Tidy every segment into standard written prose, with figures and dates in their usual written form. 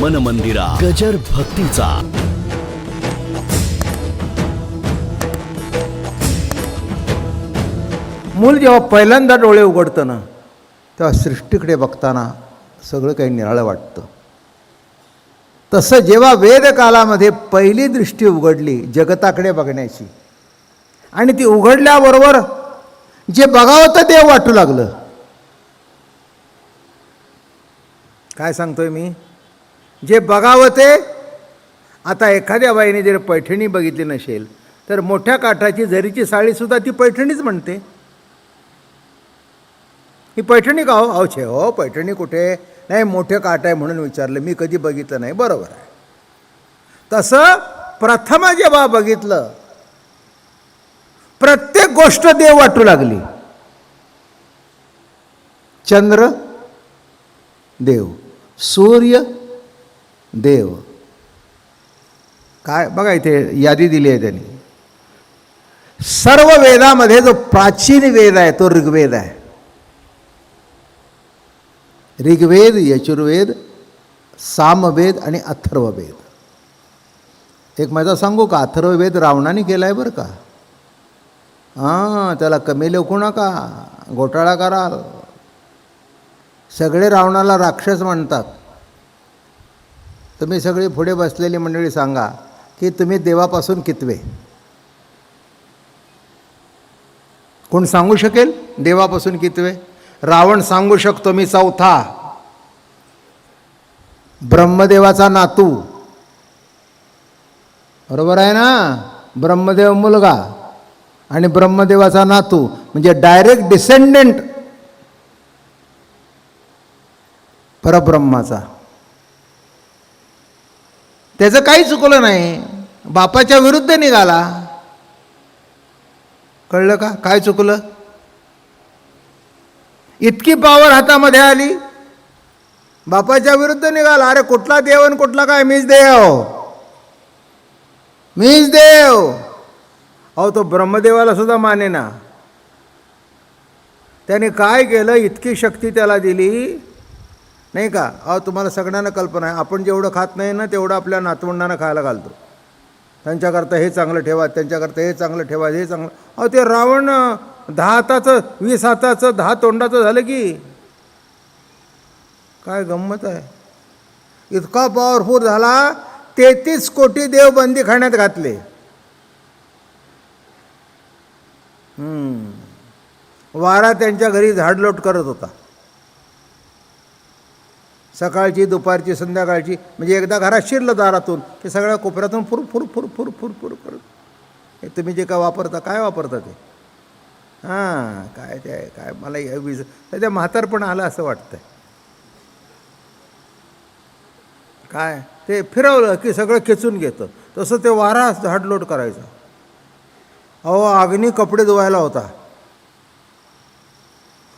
मन मंदिरा गजर भक्तीचा. मूल जेव्हा पहिल्यांदा डोळे उघडतं ना, तेव्हा सृष्टीकडे बघताना सगळं काही निराळं वाटतं. तसं जेव्हा वेदकालामध्ये पहिली दृष्टी उघडली जगताकडे बघण्याची, आणि ती उघडल्याबरोबर जे बघावं तर देव वाटू लागलं. काय सांगतोय मी? जे बघावं ते. आता एखाद्या बाईने जर पैठणी बघितली नसेल तर मोठ्या काठाची जरीची साडीसुद्धा ती पैठणीच म्हणते. ही पैठणी का हो? अहो छे हो, पैठणी कुठे? नाही, मोठे काठ आहे म्हणून विचारलं, मी कधी बघितलं नाही. बरोबर आहे. तसं प्रथम जेव्हा बघितलं, प्रत्येक गोष्ट देव वाटू लागली. चंद्र देव, सूर्य देव. काय बघा, इथे यादी दिली आहे त्यांनी. सर्व वेदामध्ये जो प्राचीन वेद आहे तो ऋग्वेद आहे. ऋग्वेद, यजुर्वेद, सामवेद आणि अथर्ववेद. एक माझा सांगू का? अथर्ववेद रावणाने केला आहे बरं का. हां, त्याला कमी लेखू नका, घोटाळा कराल. सगळे रावणाला राक्षस म्हणतात. तुम्ही सगळी पुढे बसलेली मंडळी सांगा की तुम्ही देवापासून कितवे? कोण सांगू शकेल देवापासून कितवे? रावण सांगू शकतो, मी चौथा. ब्रह्मदेवाचा नातू, बरोबर आहे ना? ब्रह्मदेव मुलगा आणि ब्रह्मदेवाचा नातू म्हणजे डायरेक्ट डिसेंडंट परब्रह्माचा. त्याचं काही चुकलं नाही, बापाच्या विरुद्ध निघाला. कळलं का? काय चुकलं? इतकी पॉवर हातामध्ये आली, बापाच्या विरुद्ध निघाला. अरे कुठला देव आणि कुठला काय? मीच देव, मीच देव. अहो, तो ब्रह्मदेवाला सुद्धा माने ना. त्याने काय केलं? इतकी शक्ती त्याला दिली नाही का? अहो, तुम्हाला सगळ्यांना कल्पना आहे, आपण जेवढं खात नाही ना तेवढं आपल्या नातवंडांना खायला घालतो. त्यांच्याकरता हे चांगलं ठेवा, त्यांच्याकरता हे चांगलं ठेवा, हे चांगलं. अहो, ते रावण 10 हाताचं, 20 हाताचं, 10 तोंडाचं झालं की. काय गंमत आहे. इतका पॉवरफुल झाला, 33 कोटी देव बंदी खाण्यात घातले. वारा त्यांच्या घरी झाडलोट करत होता. सकाळची, दुपारची, संध्याकाळची. म्हणजे एकदा घरात शिरलं दारातून की सगळ्या कोपऱ्यातून फुर फुर फुर फुर फुर फुर करत. हे तुम्ही जे काय वापरता, काय वापरता ते? हां, काय ते काय मला त्या म्हातारपण आलं असं वाटतंय. काय ते फिरवलं की सगळं खेचून घेतं. तसं ते वारा झाडलोट करायचं. अहो, अग्नी कपडे धुवायला होता.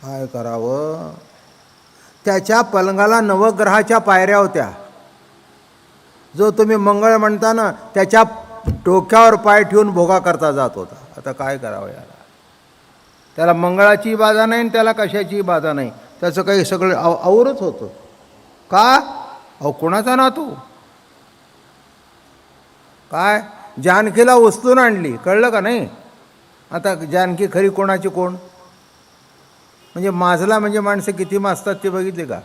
काय करावं? त्याच्या पलंगाला नवग्रहाच्या पायऱ्या होत्या. जो तुम्ही मंगळ म्हणता ना, त्याच्या डोक्यावर पाय ठेवून भोगा करता जात होता. आता काय करावं याला? त्याला मंगळाची बाधा नाही, त्याला कशाची बाधा नाही. त्याचं काही सगळं आवरच होतं. का? अहो, कोणाचा नातू? काय जानकीला उचलून आणली, कळलं का नाही? आता जानकी खरी कोणाची कोण? म्हणजे माजला म्हणजे माणसं किती माजतात ते बघितले का?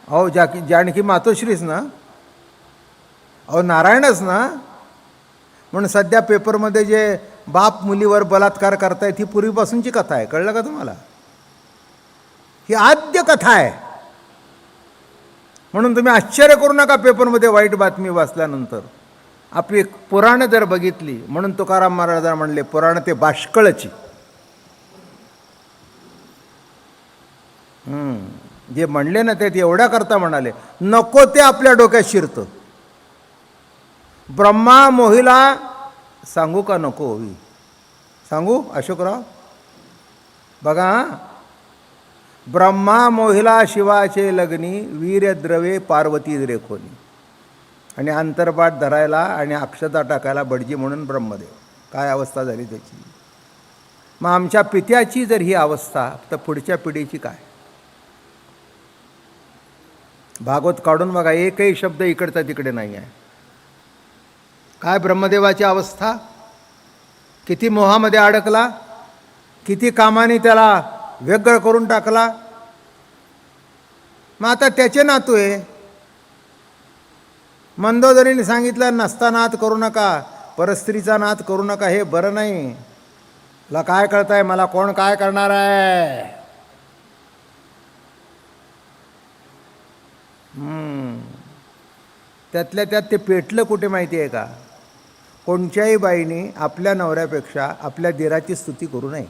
अहो, जानकी मातोश्रीच ना. अहो, नारायणच ना. म्हणून सध्या पेपरमध्ये जे बाप मुलीवर बलात्कार करतायत ही पूर्वीपासूनची कथा आहे. कळलं का तुम्हाला? ही आद्य कथा आहे. म्हणून तुम्ही आश्चर्य करू नका पेपरमध्ये वाईट बातमी वाचल्यानंतर. आपली पुराणं जर बघितली, म्हणून तुकाराम महाराज म्हणले पुराण ते बाष्कळची. जे म्हणले ना ते एवढ्या करता म्हणाले, नको ते आपल्या डोक्यात शिरतं. ब्रह्मा मोहिला सांगू का नको होई? सांगू अशोकराव? बघा, ब्रह्मा मोहिला शिवाचे लग्नी, वीर्यद्रवे पार्वती रेखोनी. आणि अंतरपाठ धरायला आणि अक्षता टाकायला बडजी म्हणून ब्रह्मदेव. काय अवस्था झाली त्याची. मग आमच्या पित्याची जर ही अवस्था, तर पुढच्या पिढीची काय? भागवत काढून बघा, एकही शब्द इकडचा तिकडे नाही आहे. काय ब्रह्मदेवाची अवस्था, किती मोहामध्ये अडकला, किती कामाने त्याला व्यग्र करून टाकला. मग आता त्याचे नातू आहे. मंदोदरीने सांगितलं, नसता नाद करू नका, परस्त्रीचा नाद करू नका, हे बरं नाही. तुला काय कळतंय, मला कोण काय करणार आहे. त्यातल्या त्यात ते पेटलं कुठे माहिती आहे का? कोणत्याही बाईने आपल्या नवऱ्यापेक्षा आपल्या दिराची स्तुती करू नये.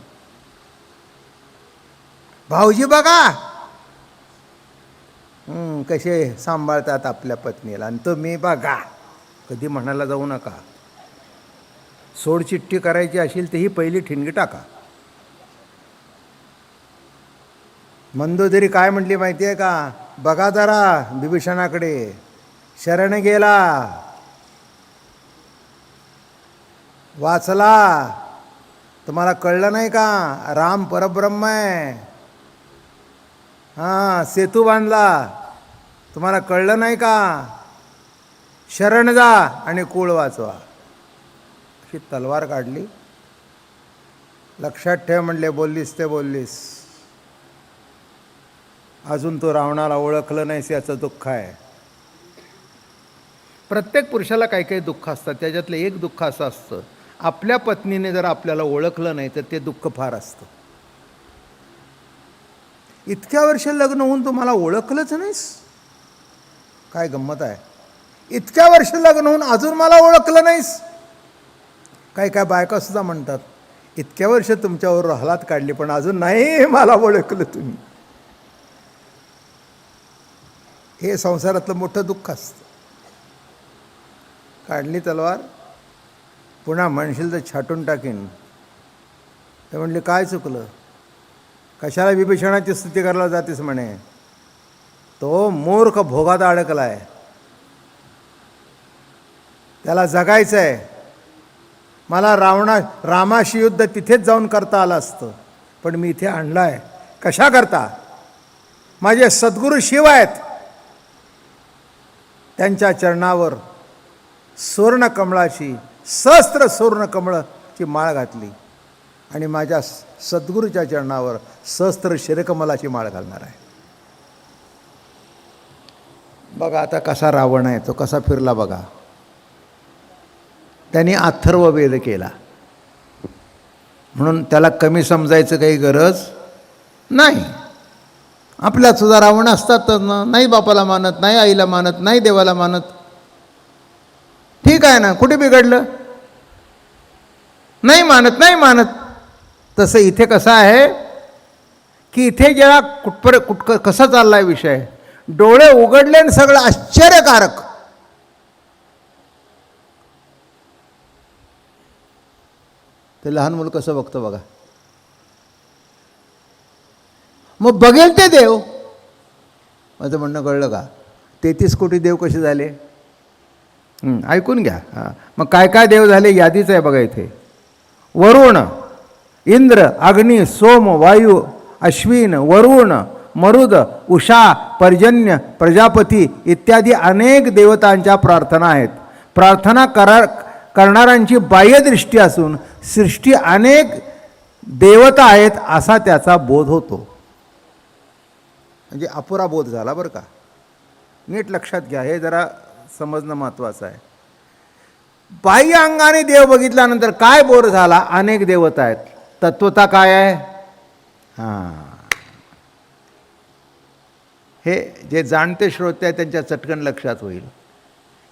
भाऊजी बघा कसे सांभाळतात आपल्या पत्नीला, आणि तुम्ही बघा, कधी म्हणायला जाऊ नका. सोडचिठ्ठी करायची असेल तर ही पहिली ठिणगी टाका. मंदोदरी काय म्हटली माहिती आहे का? बघा जरा बिभीषणाकडे, शरण गेला, वाचला, तुम्हाला कळलं नाही का? राम परब्रह्म आहे. हां, सेतू बांधला, तुम्हाला कळलं नाही का? शरण जा आणि कुळ वाचवा. अशी तलवार काढली. लक्षात ठेव म्हणले, बोललीस ते बोललीस. अजून तो रावणाला ओळखलं नाहीस याचं दुःख आहे. प्रत्येक पुरुषाला काही काही दुःख असतात. त्याच्यातलं एक दुःख असं असतं, आपल्या पत्नीने जर आपल्याला ओळखलं नाही तर ते दुःख फार असतं. इतक्या वर्ष लग्न होऊन तुम्हाला ओळखलंच नाहीस, काय गंमत आहे. इतक्या वर्ष लग्न होऊन अजून मला ओळखलं नाहीस. काही काय बायका सुद्धा म्हणतात, इतक्या वर्ष तुमच्यावर हलात काढली पण अजून नाही मला ओळखलं तुम्ही. हे संसारातलं मोठं दुःख असतं. काढली तलवार, पुन्हा म्हणशील तर छाटून टाकीन. ते म्हणले, काय चुकलं, कशाला विभीषणाची स्तुती करायला जातेस म्हणे. तो मूर्ख भोगात अडकला आहे, त्याला जगायचं आहे. मला रामाशी युद्ध तिथेच जाऊन करता आलं असतं, पण मी इथे आणलं आहे. कशा करता? माझे सद्गुरू शिव आहेत, त्यांच्या चरणावर सुवर्णकमळाची, सहस्त्र सुवर्णकमळाची माळ घातली आणि माझ्या सद्गुरूच्या चरणावर सहस्त्र शिरकमलाची माळ घालणार आहे. बघा आता कसा रावण आहे, तो कसा फिरला बघा. त्यांनी अथर्ववेद केला म्हणून त्याला कमी समजायचं काही गरज नाही. आपल्यात सुद्धा रावण असतात ना, नाही बापाला मानत, नाही आईला मानत, नाही देवाला मानत. ठीक आहे ना, कुठे बिघडलं? नाही मानत, नाही मानत. तसं इथे कसं आहे की इथे जेव्हा कसा चाललाय विषय, डोळे उघडले आणि सगळं आश्चर्यकारक. ते लहान मुलं कसं बघतं बघा. मग बघेल ते देव. माझं म्हणणं कळलं का? 33 कोटी देव कसे झाले ऐकून घ्या. हां, मग काय काय देव झाले यादीच आहे बघा इथे. वरुण, इंद्र, अग्नी, सोम, वायू, अश्विन, वरुण, मरुद, उषा, पर्जन्य, प्रजापती इत्यादी अनेक देवतांच्या प्रार्थना आहेत. प्रार्थना करणाऱ्यांची बाह्यदृष्टी असून सृष्टी अनेक देवता आहेत असा त्याचा बोध होतो. म्हणजे अपुरा बोध झाला बरं का. नीट लक्षात घ्या, हे जरा समजणं महत्त्वाचं आहे. बाह्य अंगाने देव बघितल्यानंतर काय बोध झाला? अनेक देवता आहेत. तत्वता काय आहे? हां, हे जे जाणते श्रोते आहेत त्यांच्या चटकन लक्षात होईल.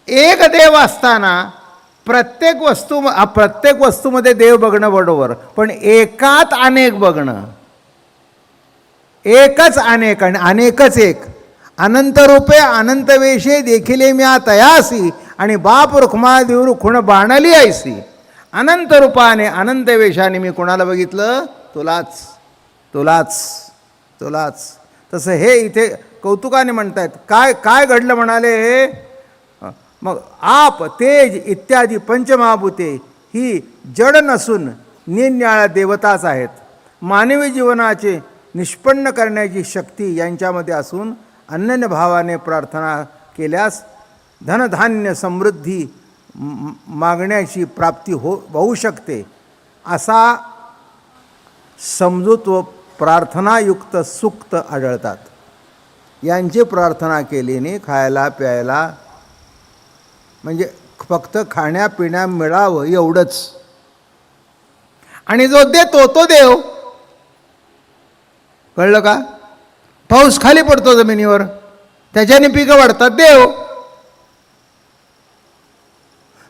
एक देव असताना प्रत्येक वस्तूमध्ये देव बघणं बरोबर, पण एकात अनेक बघणं. एकच अनेक आणि अनेकच एक. अनंत रूपे अनंत वेशे देखिले म्या तयासी आणि बाप रुक्मादेव रुखुण बाणली ऐसी. अनंत रूपाने अनंत वेशाने मी कोणाला बघितलं? तुलाच, तुलाच, तुलाच. तसं हे इथे कौतुकाने म्हणतायत. काय काय घडलं म्हणाले? मग आप, तेज इत्यादी पंचमहाभूते ही जड नसून निरनिराळ्या देवताच आहेत. मानवी जीवनाचे निष्पन्न करण्याची शक्ती यांच्यामध्ये असून अनन्य भावाने प्रार्थना केल्यास धनधान्य समृद्धी मागण्याची प्राप्ती होऊ शकते असा समजूत व प्रार्थनायुक्त सूक्त आढळतात. यांची प्रार्थना केल्याने खायला प्यायला म्हणजे फक्त खाण्यापिण्या मिळावं एवढंच. आणि जो देतो तो देव. कळलं का? पाऊस खाली पडतो जमिनीवर, त्याच्याने पिकं वाढतात, देव.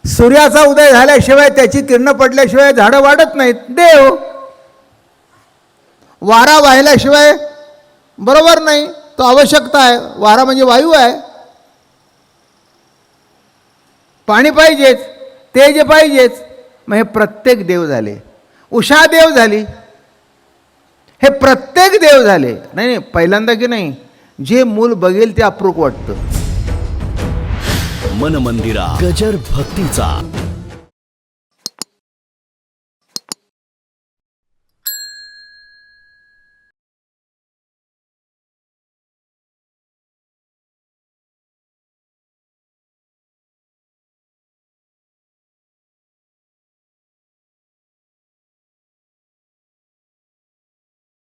सूर्याचा उदय झाल्याशिवाय त्याची किरणं पडल्याशिवाय झाडं वाढत नाहीत, देव. वारा वाहिल्याशिवाय बरोबर नाही, तो आवश्यकता आहे. वारा म्हणजे वायू आहे. पाणी पाहिजेच, तेज पाहिजेच. मग हे प्रत्येक देव झाले. उषा देव झाली, हे प्रत्येक देव झाले. नाही पहिल्यांदा की नाही, जे मूल बघेल ते अप्रूप वाटतं. मन मंदिरा गजर भक्तीचा.